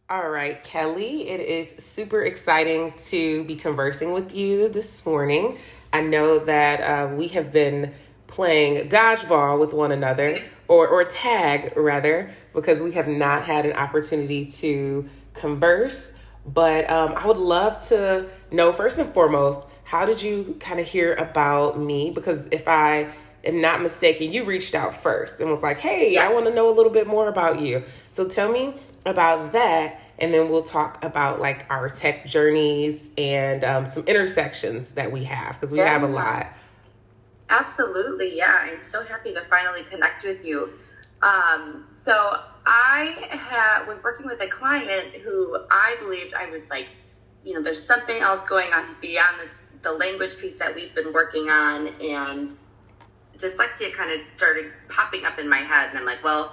All right, Kellie, it is super exciting to be conversing with you this morning. I know that we have been playing dodgeball with one another, or tag rather, because we have not had an opportunity to converse. But I would love to know, first and foremost, how did you kind of hear about me? Because if I am not mistaken, you reached out first and was like, hey, I want to know a little bit more about you. So tell me about that, and then we'll talk about like our tech journeys and some intersections that we have, because we have a lot. Absolutely, yeah. I'm so happy to finally connect with you. So I was working with a client who I believed I was like, there's something else going on beyond the language piece that we've been working on, and dyslexia kind of started popping up in my head. And I'm like, well,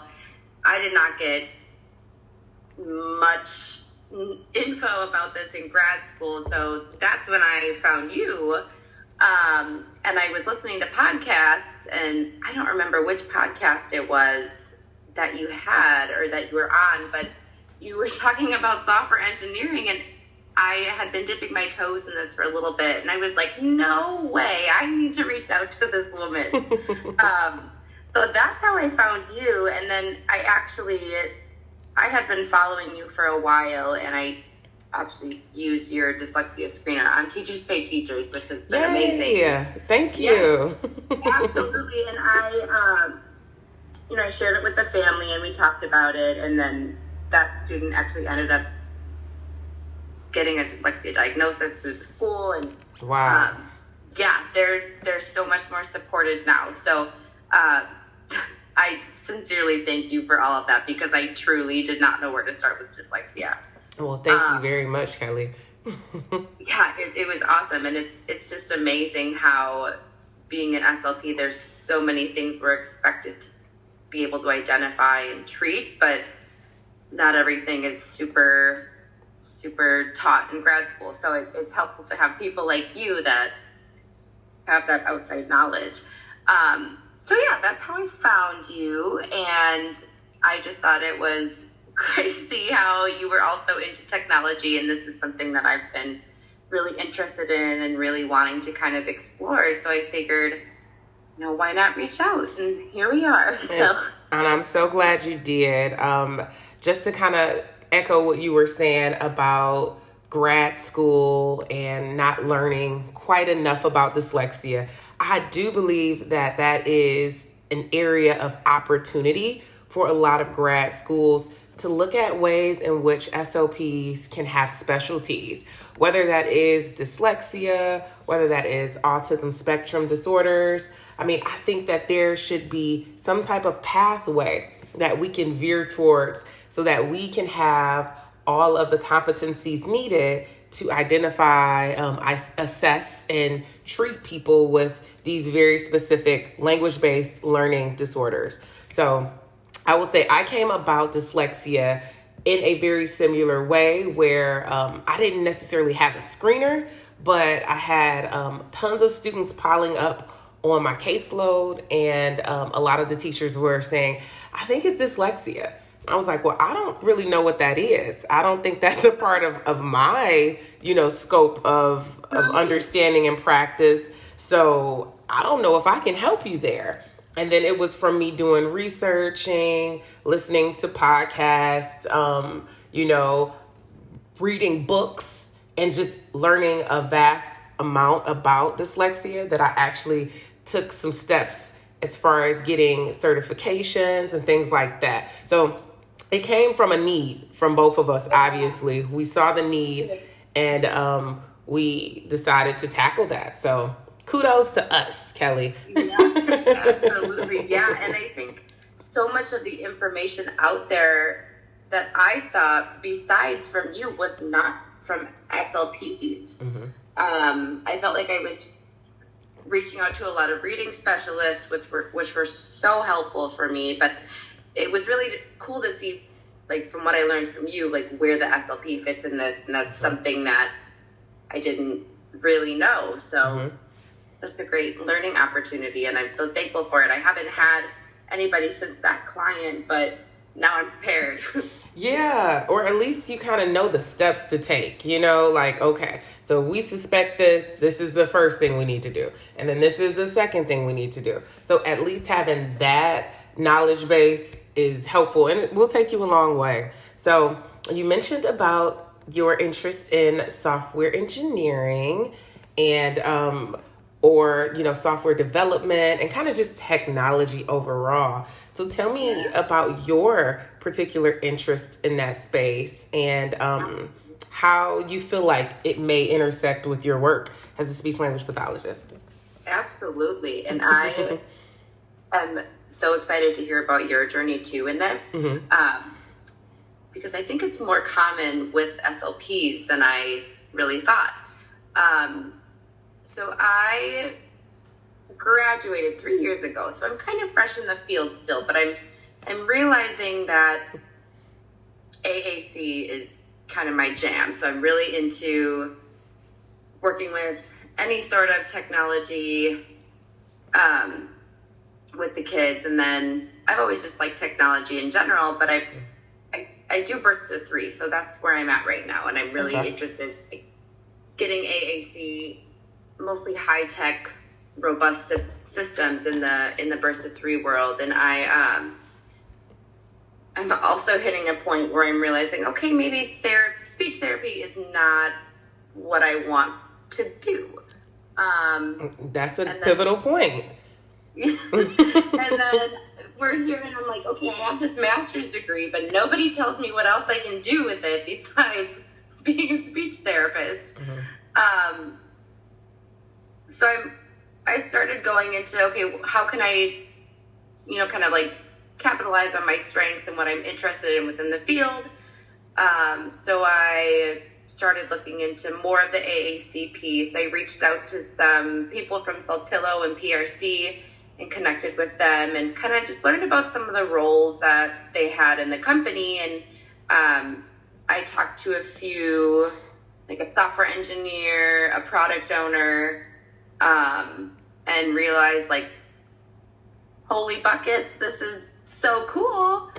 I did not get much info about this in grad school. So that's when I found you. And I was listening to podcasts, and I don't remember which podcast it was that you had or that you were on, but you were talking about software engineering, and I had been dipping my toes in this for a little bit, and I was like, no way, I need to reach out to this woman. So that's how I found you. And then I had been following you for a while, and I actually use your dyslexia screener on Teachers Pay Teachers, which has been amazing. Yeah, thank you. Yes, absolutely. And I shared it with the family, and we talked about it, and then that student actually ended up getting a dyslexia diagnosis through the school, and wow. They're so much more supported now. So I sincerely thank you for all of that, because I truly did not know where to start with dyslexia. Well, thank you very much, Kellie. Yeah, it was awesome. And it's just amazing how, being an SLP, there's so many things we're expected to be able to identify and treat, but not everything is super, super taught in grad school. So it's helpful to have people like you that have that outside knowledge. So yeah, that's how I found you. And I just thought it was crazy how you were also into technology, and this is something that I've been really interested in and really wanting to kind of explore. So I figured, why not reach out? And here we are. And I'm so glad you did. Just to kind of echo what you were saying about grad school and not learning quite enough about dyslexia, I do believe that that is an area of opportunity for a lot of grad schools to look at ways in which SLPs can have specialties, whether that is dyslexia, whether that is autism spectrum disorders. I mean, I think that there should be some type of pathway that we can veer towards so that we can have all of the competencies needed to identify, assess, and treat people with these very specific language-based learning disorders. So I will say I came about dyslexia in a very similar way, where I didn't necessarily have a screener, but I had tons of students piling up on my caseload, and a lot of the teachers were saying, I think it's dyslexia. I was like, well, I don't really know what that is. I don't think that's a part of my, scope of understanding and practice. So I don't know if I can help you there. And then it was from me doing researching, listening to podcasts, reading books, and just learning a vast amount about dyslexia that I actually took some steps as far as getting certifications and things like that. So it came from a need from both of us, obviously. We saw the need, and we decided to tackle that. So kudos to us, Kellie. Yeah, absolutely. Yeah, and I think so much of the information out there that I saw, besides from you, was not from SLPs. Mm-hmm. I felt like I was reaching out to a lot of reading specialists, which were so helpful for me. But it was really cool to see, like, from what I learned from you, like, where the SLP fits in this, and that's something that I didn't really know. So that's a great learning opportunity, and I'm so thankful for it. I haven't had anybody since that client, but now I'm prepared. Yeah, or at least you kind of know the steps to take, like, okay, so we suspect this is the first thing we need to do. And then this is the second thing we need to do. So at least having that knowledge base is helpful and it will take you a long way. So you mentioned about your interest in software engineering and, or, software development and kind of just technology overall. So tell me about your particular interest in that space and how you feel like it may intersect with your work as a speech language pathologist. Absolutely. And I am so excited to hear about your journey too in this, because I think it's more common with SLPs than I really thought. So I graduated 3 years ago, so I'm kind of fresh in the field still, but I'm realizing that AAC is kind of my jam. So I'm really into working with any sort of technology with the kids, and then I've always just liked technology in general, but I do birth to 3, so that's where I'm at right now, and I'm really interested in getting AAC, mostly high tech, robust systems in the birth to 3 world. And I'm also hitting a point where I'm realizing, okay, maybe speech therapy is not what I want to do. That's a pivotal point. And then we're here and I'm like, okay, I have this master's degree, but nobody tells me what else I can do with it besides being a speech therapist. So I started going into, okay, how can I, kind of like capitalize on my strengths and what I'm interested in within the field. So I started looking into more of the AAC piece. I reached out to some people from Saltillo and PRC and connected with them and kind of just learned about some of the roles that they had in the company. And I talked to a few, like a software engineer, a product owner, and realized, like, holy buckets, this is so cool.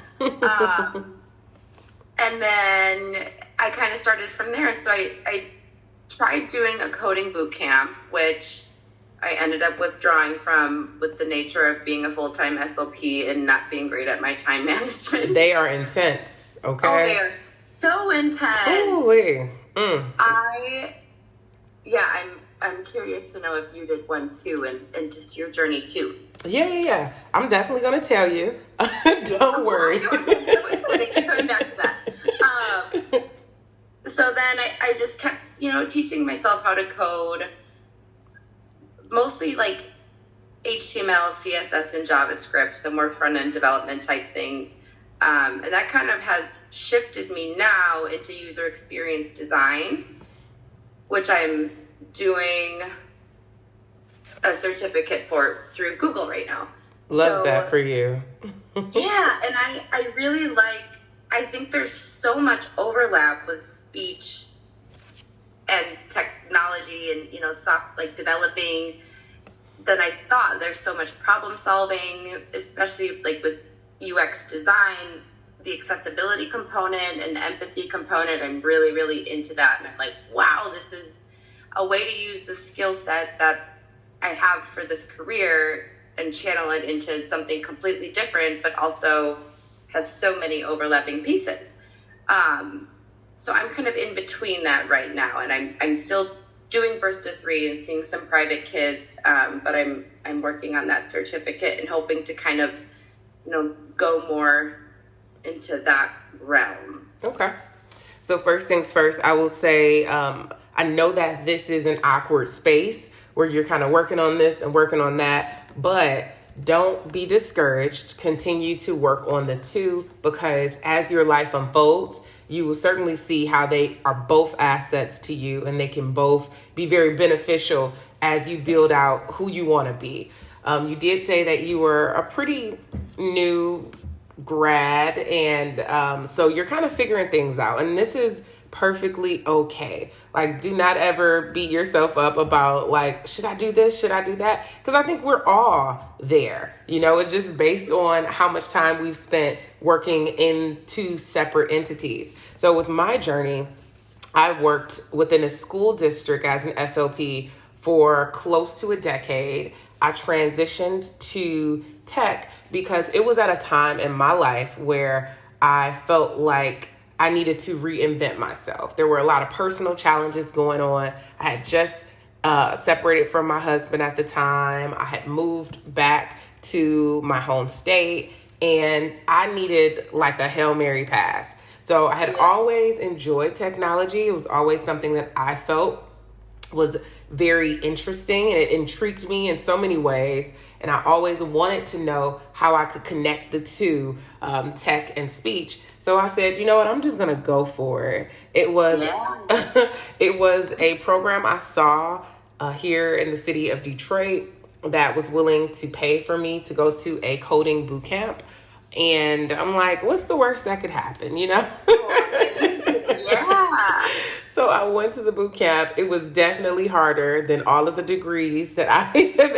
And then I kind of started from there. So I tried doing a coding boot camp, which I ended up withdrawing from with the nature of being a full-time SLP and not being great at my time management. They are intense, okay? Oh, they are so intense. Holy. I'm curious to know if you did one too, and just your journey too. Yeah. I'm definitely going to tell you. Don't worry. I'm coming back to that. So then I just kept, teaching myself how to code, mostly like HTML, CSS, and JavaScript, so more front-end development type things. And that kind of has shifted me now into user experience design, which I'm doing a certificate through Google right now. Love that for you. Yeah, and I really I think there's so much overlap with speech and technology and, developing than I thought. There's so much problem solving, especially with UX design, the accessibility component and the empathy component. I'm really, really into that. And I'm like, wow, this is a way to use the skill set that I have for this career and channel it into something completely different, but also has so many overlapping pieces. So I'm kind of in between that right now, and I'm still doing birth to 3 and seeing some private kids, but I'm working on that certificate and hoping to kind of, go more into that realm. Okay. So first things first, I will say, I know that this is an awkward space where you're kind of working on this and working on that, but don't be discouraged. Continue to work on the two, because as your life unfolds, you will certainly see how they are both assets to you, and they can both be very beneficial as you build out who you want to be. You did say that you were a pretty new grad, and so you're kind of figuring things out. And this is perfectly okay. Like, do not ever beat yourself up about, like, should I do this? Should I do that? Because I think we're all there. You know, it's just based on how much time we've spent working in two separate entities. So with my journey, I worked within a school district as an SLP for close to a decade. I transitioned to tech because it was at a time in my life where I felt like I needed to reinvent myself. There were a lot of personal challenges going on. I had just separated from my husband at the time. I had moved back to my home state, and I needed like a Hail Mary pass. So I had always enjoyed technology. It was always something that I felt was very interesting, and it intrigued me in so many ways. And I always wanted to know how I could connect the two, tech and speech. So I said, you know what, I'm just going to go for it. It was, it was a program I saw here in the city of Detroit that was willing to pay for me to go to a coding boot camp. And I'm like, what's the worst that could happen, you know? Yeah. So I went to the boot camp. It was definitely harder than all of the degrees that I have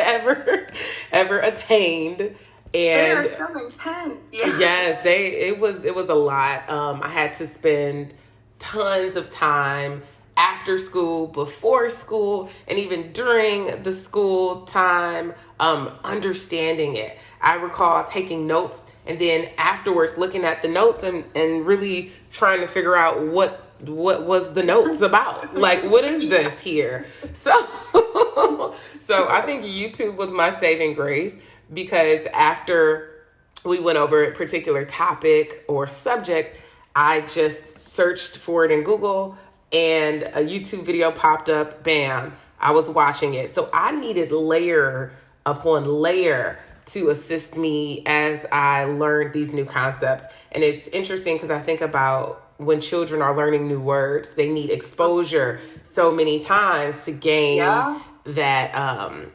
ever attained. And they are so intense. Yeah. Yes, it was a lot. I had to spend tons of time after school, before school, and even during the school time, understanding it. I recall taking notes and then afterwards looking at the notes and really trying to figure out what was the notes about. Like, what is this here? So I think YouTube was my saving grace, because after we went over a particular topic or subject, I just searched for it in Google and a YouTube video popped up. Bam, I was watching it. So I needed layer upon layer to assist me as I learned these new concepts. And it's interesting because I think about when children are learning new words, they need exposure so many times to gain that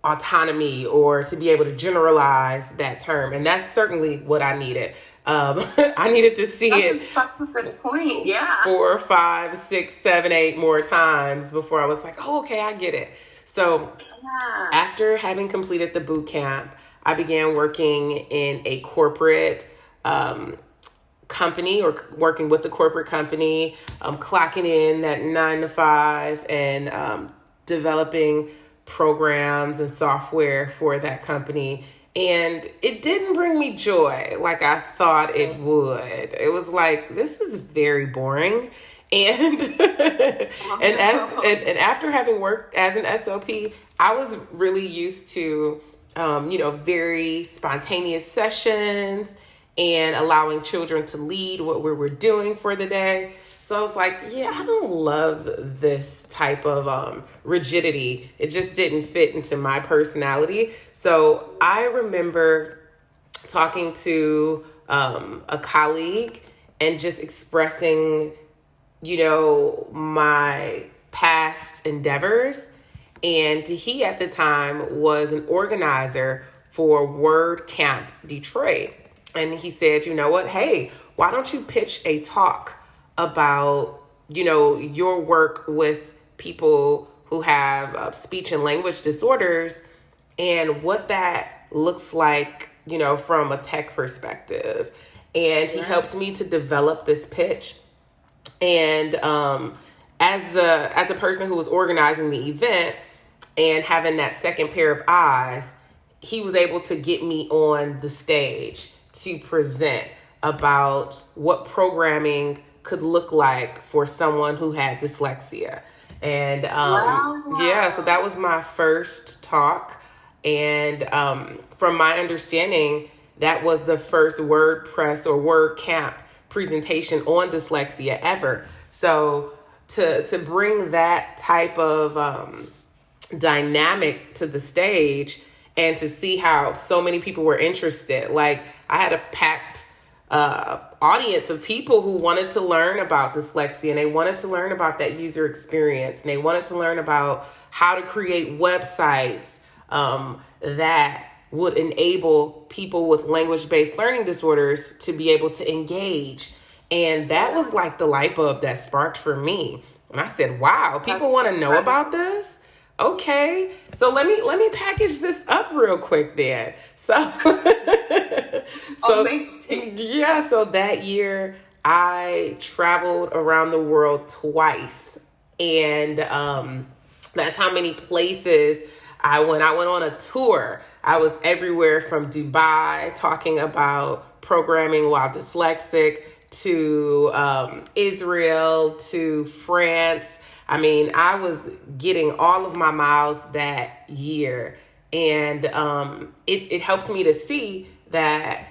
autonomy, or to be able to generalize that term. And that's certainly what I needed. I needed to see it That's a good point. Yeah. 4, 5, 6, 7, 8 more times before I was like, oh, okay, I get it. So after having completed the boot camp, I began working in a corporate company, or working with a corporate company, clocking in that 9 to 5 and developing programs and software for that company. And it didn't bring me joy like I thought it would. It was like, this is very boring. And and after having worked as an SLP, I was really used to very spontaneous sessions and allowing children to lead what we were doing for the day. So I was like, yeah, I don't love this type of rigidity. It just didn't fit into my personality. So I remember talking to a colleague and just expressing, my past endeavors. And he at the time was an organizer for WordCamp Detroit. And he said, you know what? Hey, why don't you pitch a talk about, your work with people who have speech and language disorders and what that looks like, from a tech perspective. And he helped me to develop this pitch. And as a person who was organizing the event and having that second pair of eyes, he was able to get me on the stage to present about what programming could look like for someone who had dyslexia. And so that was my first talk. And from my understanding, that was the first WordPress or WordCamp presentation on dyslexia ever. So to bring that type of dynamic to the stage and to see how so many people were interested, like I had a packed audience of people who wanted to learn about dyslexia, and they wanted to learn about that user experience, and they wanted to learn about how to create websites that would enable people with language-based learning disorders to be able to engage. And that was like the light bulb that sparked for me. And I said, wow, people want to know about this? Okay. So let me package this up real quick then. So so that year I traveled around the world twice. And that's how many places I went. I went on a tour. I was everywhere from Dubai talking about programming while dyslexic to Israel to France. I mean, I was getting all of my miles that year. And it helped me to see that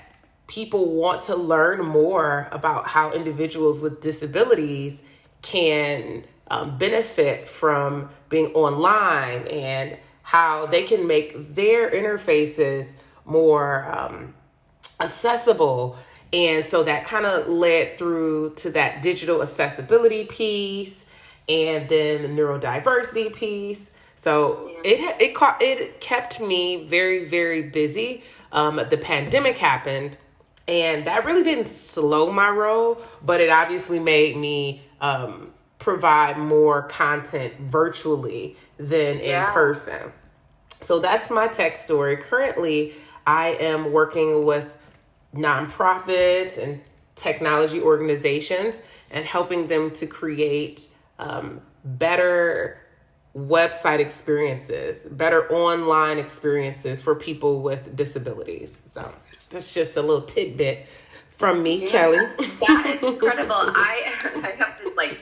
people want to learn more about how individuals with disabilities can benefit from being online and how they can make their interfaces more accessible. And so that kind of led through to that digital accessibility piece and then the neurodiversity piece. So it kept me very, very busy. The pandemic happened, and that really didn't slow my roll, but it obviously made me provide more content virtually than in person. So that's my tech story. Currently, I am working with nonprofits and technology organizations and helping them to create better website experiences, better online experiences for people with disabilities. So that's just a little tidbit from me, Kellie. That is incredible. I have this like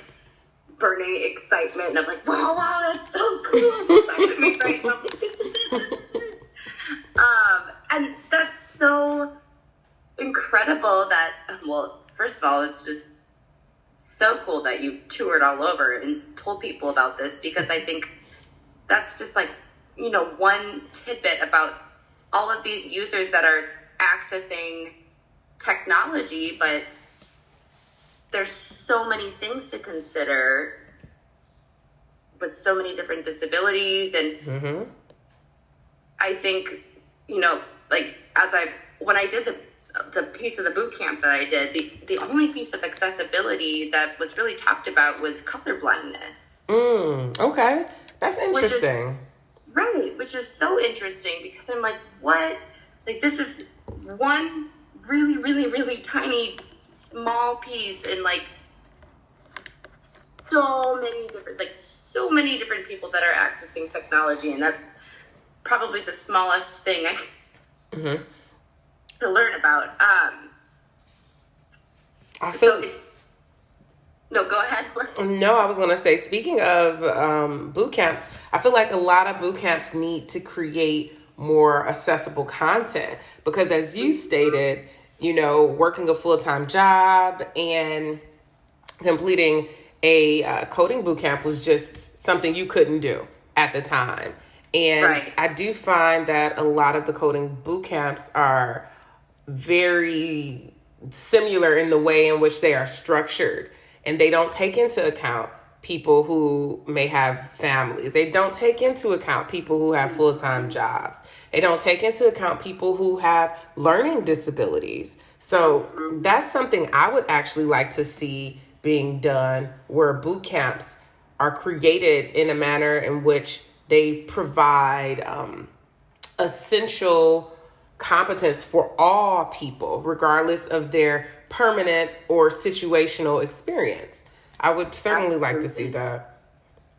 burning excitement and I'm like, wow, that's so cool. Excited to me right now. And that's so incredible that, well, first of all, it's just so cool that you toured all over and told people about this, because I think that's just like, one tidbit about all of these users that are accessing technology, but there's so many things to consider with so many different disabilities. And I think, like when I did the piece of the boot camp that I did, the only piece of accessibility that was really talked about was color blindness. Okay. That's interesting. Which is so interesting, because I'm like, what? Like, this is one really, really, really tiny, small piece, and like so many different people that are accessing technology, and that's probably the smallest thing to learn about. No, go ahead. No, I was going to say, speaking of boot camps, I feel like a lot of boot camps need to create more accessible content, because as you stated, working a full-time job and completing a coding boot camp was just something you couldn't do at the time. And I do find that a lot of the coding boot camps are very similar in the way in which they are structured. And they don't take into account people who may have families. They don't take into account people who have full-time jobs. They don't take into account people who have learning disabilities. So that's something I would actually like to see being done, where boot camps are created in a manner in which they provide essential competence for all people, regardless of their permanent or situational experience. I would certainly like to see that.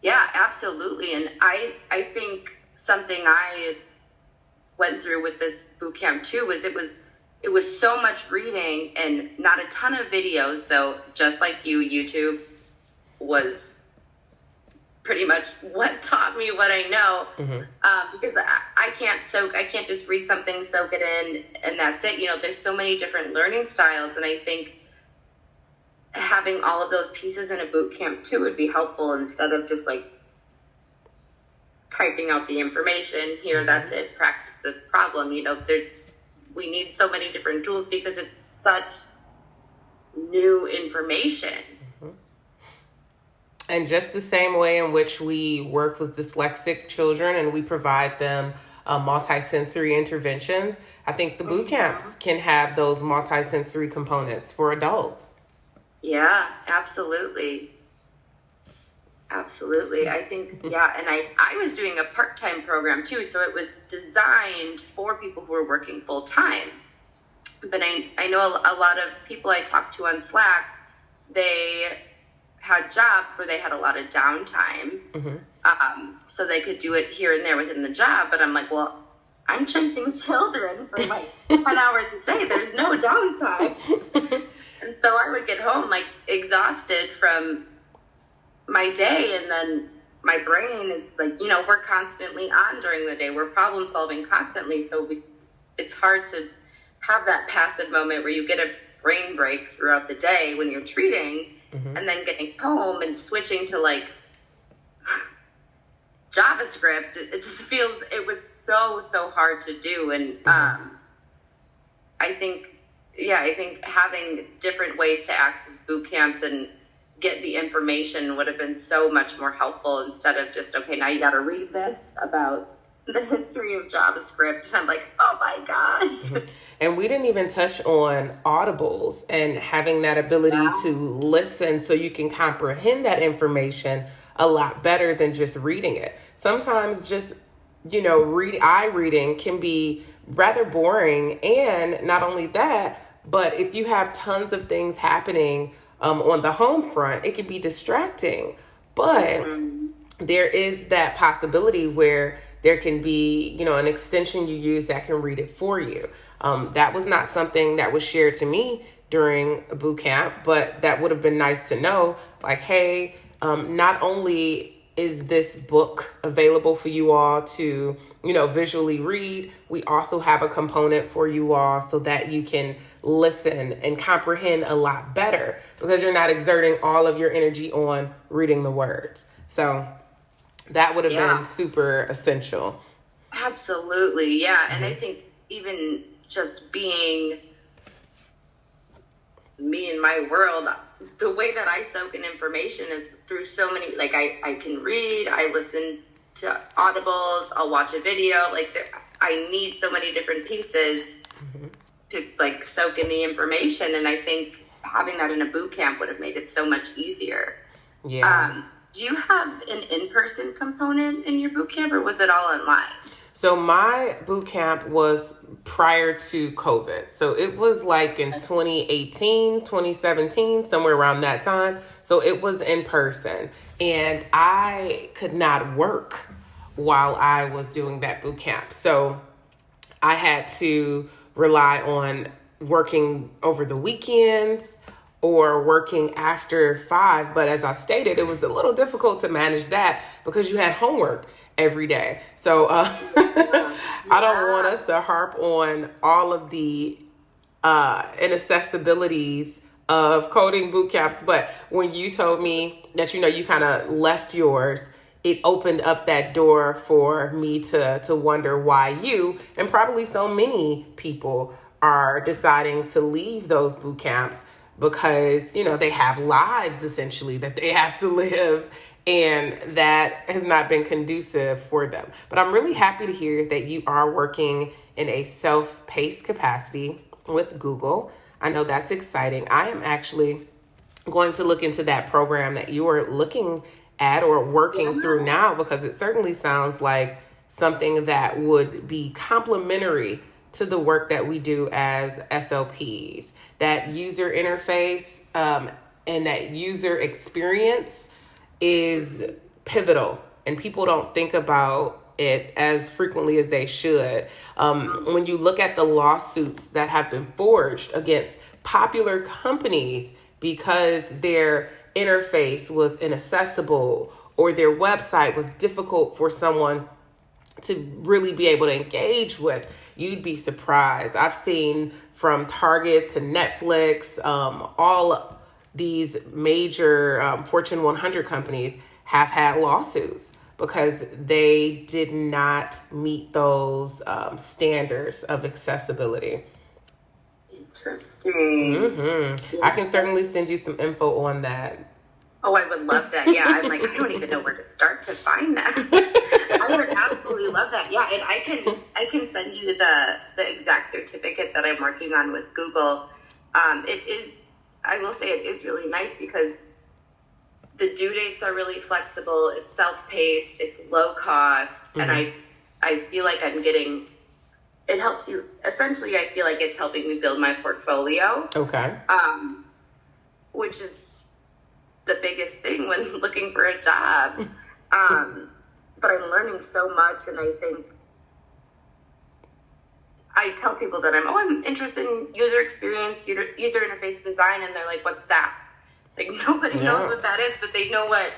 Yeah, absolutely. And I think something I went through with this boot camp too was it was so much reading and not a ton of videos. So just like YouTube was pretty much what taught me what I know, because I can't just read something, soak it in, and that's it. There's so many different learning styles, and I think having all of those pieces in a boot camp too would be helpful, instead of just like typing out the information here. That's it. Practice this problem. We need so many different tools because it's such new information. And just the same way in which we work with dyslexic children and we provide them multisensory interventions, I think the boot camps can have those multisensory components for adults. Yeah, absolutely. Absolutely. I think, yeah. And I was doing a part-time program too. So it was designed for people who are working full time. But I know a lot of people I talked to on Slack, they had jobs where they had a lot of downtime. So they could do it here and there within the job. But I'm like, well, I'm chasing children for like 10 hours a day. There's no downtime. And so I would get home like exhausted from my day, and then my brain is like, we're constantly on during the day. We're problem solving constantly. So it's hard to have that passive moment where you get a brain break throughout the day when you're treating, and then getting home and switching to like JavaScript. It just feels, it was so hard to do. And I think having different ways to access boot camps and get the information would have been so much more helpful, instead of just, okay, now you got to read this about the history of JavaScript. And I'm like, oh my gosh. And we didn't even touch on Audibles and having that ability to listen so you can comprehend that information a lot better than just reading it. Sometimes just, eye reading can be rather boring. And not only that, but if you have tons of things happening on the home front, it can be distracting. But there is that possibility where there can be, an extension you use that can read it for you. That was not something that was shared to me during a boot camp, but that would have been nice to know. Like, hey, not only is this book available for you all to, visually read, we also have a component for you all so that you can listen and comprehend a lot better, because you're not exerting all of your energy on reading the words. So that would have been super essential. Absolutely. Yeah. And I think even just being me in my world, the way that I soak in information is through so many, like I can read, I listen to Audibles, I'll watch a video, I need so many different pieces to like soak in the information. And I think having that in a boot camp would have made it so much easier. Yeah. Do you have an in-person component in your boot camp, or was it all online? So my boot camp was prior to COVID. So it was like in 2018, 2017, somewhere around that time. So it was in person. And I could not work while I was doing that boot camp. So I had to rely on working over the weekends or working after 5. But as I stated, it was a little difficult to manage that because you had homework every day. So I don't want us to harp on all of the inaccessibilities of coding boot camps. But when you told me that, you kind of left yours, it opened up that door for me to wonder why you, and probably so many people, are deciding to leave those boot camps because, they have lives essentially that they have to live, and that has not been conducive for them. But I'm really happy to hear that you are working in a self-paced capacity with Google. I know that's exciting. I am actually going to look into that program that you are looking at or working through now, because it certainly sounds like something that would be complementary to the work that we do as SLPs. That user interface and that user experience is pivotal, and people don't think about it as frequently as they should. When you look at the lawsuits that have been forged against popular companies because their interface was inaccessible or their website was difficult for someone to really be able to engage with, you'd be surprised. I've seen from Target to Netflix, all these major Fortune 100 companies have had lawsuits because they did not meet those standards of accessibility. Interesting. I can certainly send you some info on that. Oh, I would love that. Yeah, I'm like, I don't even know where to start to find that. I would absolutely love that. Yeah, and I can send you the exact certificate that I'm working on with Google. It is I will say it is really nice because the due dates are really flexible. It's self-paced. It's low cost. And I feel like I'm getting, it helps you. Essentially, I feel like it's helping me build my portfolio. Okay. Which is the biggest thing when looking for a job. But I'm learning so much, and I think I tell people that I'm interested in user experience, user interface design, and they're like, what's that? Like, nobody knows what that is, but they know what,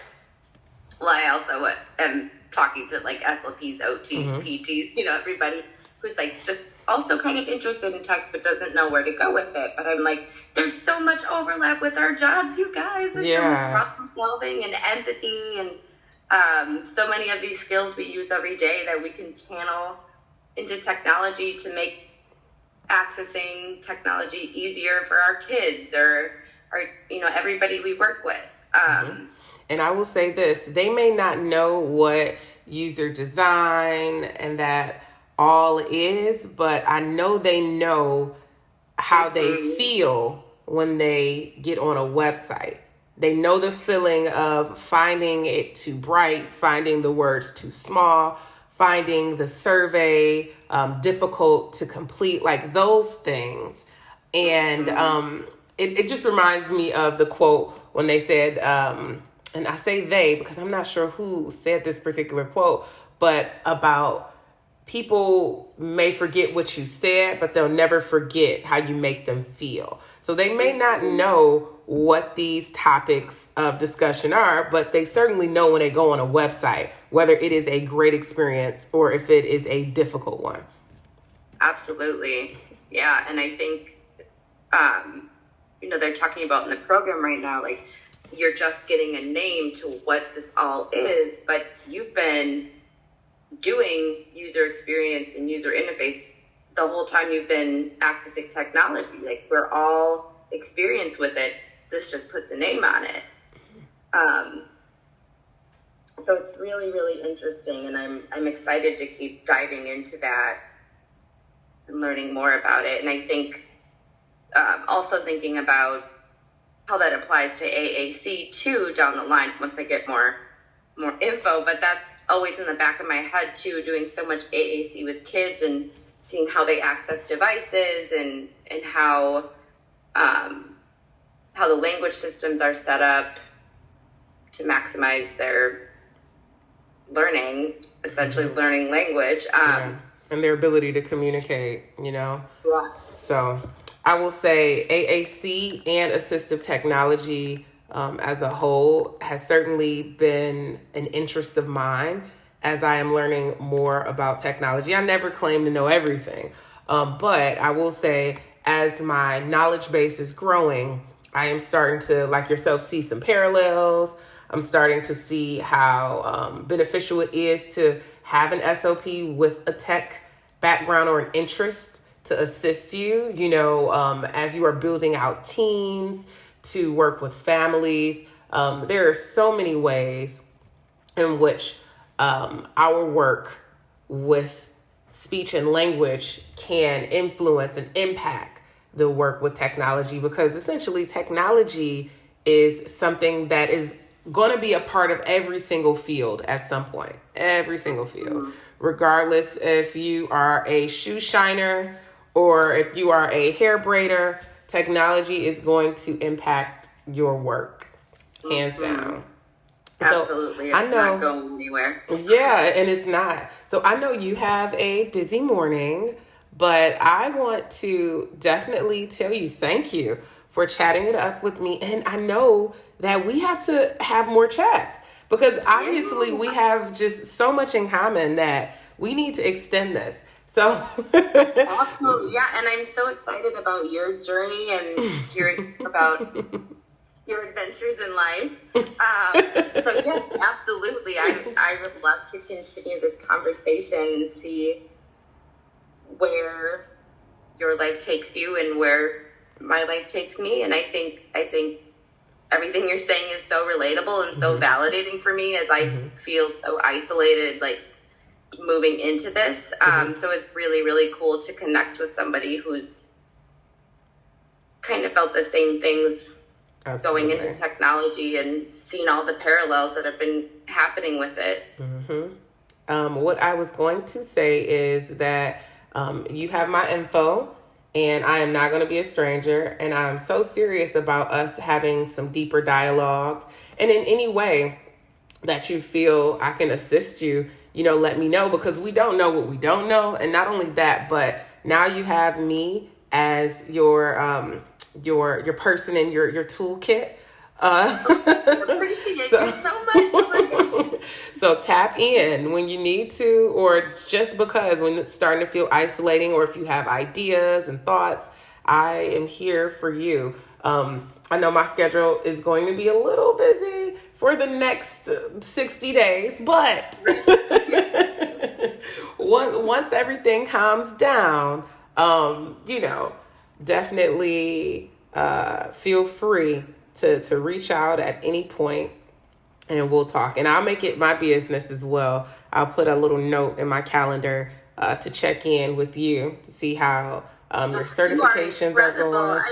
well, I also am talking to like SLPs, OTs, PTs, everybody who's like just also kind of interested in text, but doesn't know where to go with it. But I'm like, there's so much overlap with our jobs, you guys. There's so much problem solving and empathy and so many of these skills we use every day that we can channel into technology to make accessing technology easier for our kids or everybody we work with. And I will say this, they may not know what user design and that all is, but I know they know how they feel when they get on a website. They know the feeling of finding it too bright, finding the words too small, finding the survey difficult to complete, like those things. And it just reminds me of the quote when they said, and I say they because I'm not sure who said this particular quote, but about people may forget what you said, but they'll never forget how you make them feel. So they may not know what these topics of discussion are, but they certainly know when they go on a website, whether it is a great experience or if it is a difficult one. Absolutely. Yeah. And I think, they're talking about in the program right now, like you're just getting a name to what this all is, but you've been doing user experience and user interface the whole time you've been accessing technology. Like we're all experienced with it. This just put the name on it. So it's really, really interesting, and I'm excited to keep diving into that and learning more about it. And I think also thinking about how that applies to AAC too down the line once I get more info, but that's always in the back of my head too, doing so much AAC with kids and seeing how they access devices and how the language systems are set up to maximize their learning, essentially learning language. And their ability to communicate, Yeah. So I will say AAC and assistive technology as a whole has certainly been an interest of mine as I am learning more about technology. I never claim to know everything, but I will say as my knowledge base is growing, I am starting to, like yourself, see some parallels. I'm starting to see how beneficial it is to have an SLP with a tech background or an interest to assist you, as you are building out teams, to work with families. There are so many ways in which our work with speech and language can influence and impact the work with technology, because essentially technology is something that is going to be a part of every single field at some point, every single field, regardless if you are a shoe shiner or if you are a hair braider, technology is going to impact your work, hands down. Absolutely. So I know, it's not going anywhere. Yeah, and it's not. So I know you have a busy morning, but I want to definitely tell you thank you for chatting it up with me. And I know that we have to have more chats because obviously we have just so much in common that we need to extend this. So awesome. Yeah, and I'm so excited about your journey and hearing about your adventures in life. So yes, absolutely. I would love to continue this conversation and see where your life takes you and where my life takes me. And I think everything you're saying is so relatable and so validating for me as I feel so isolated, like moving into this. So it's really, really cool to connect with somebody who's kind of felt the same things going Absolutely. into technology and seeing all the parallels that have been happening with it. What I was going to say is that you have my info, and I am not going to be a stranger. And I'm so serious about us having some deeper dialogues. And in any way that you feel I can assist you, let me know, because we don't know what we don't know. And not only that, but now you have me as your person in your toolkit. Appreciate you so much. So tap in when you need to, or just because when it's starting to feel isolating, or if you have ideas and thoughts, I am here for you. I know my schedule is going to be a little busy for the next 60 days, but once everything calms down, definitely feel free to reach out at any point, and we'll talk. And I'll make it my business as well. I'll put a little note in my calendar to check in with you to see how your certifications are going.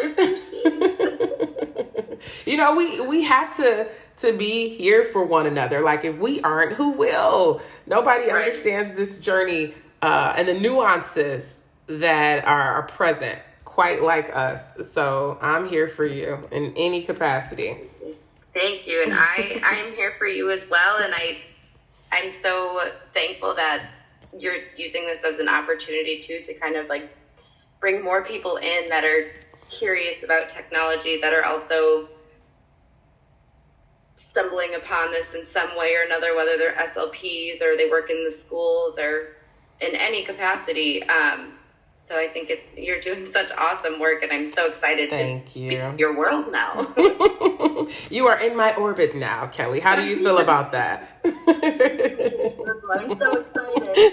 We have to be here for one another. Like, if we aren't, who will? Nobody understands this journey and the nuances that are present quite like us. So I'm here for you in any capacity. Thank you. And I am here for you as well. And I'm so thankful that you're using this as an opportunity too, to kind of like bring more people in that are curious about technology, that are also stumbling upon this in some way or another, whether they're SLPs or they work in the schools or in any capacity. So I think you're doing such awesome work, and I'm so excited to be in your world now. You are in my orbit now, Kellie. How do you feel about that? I'm so excited.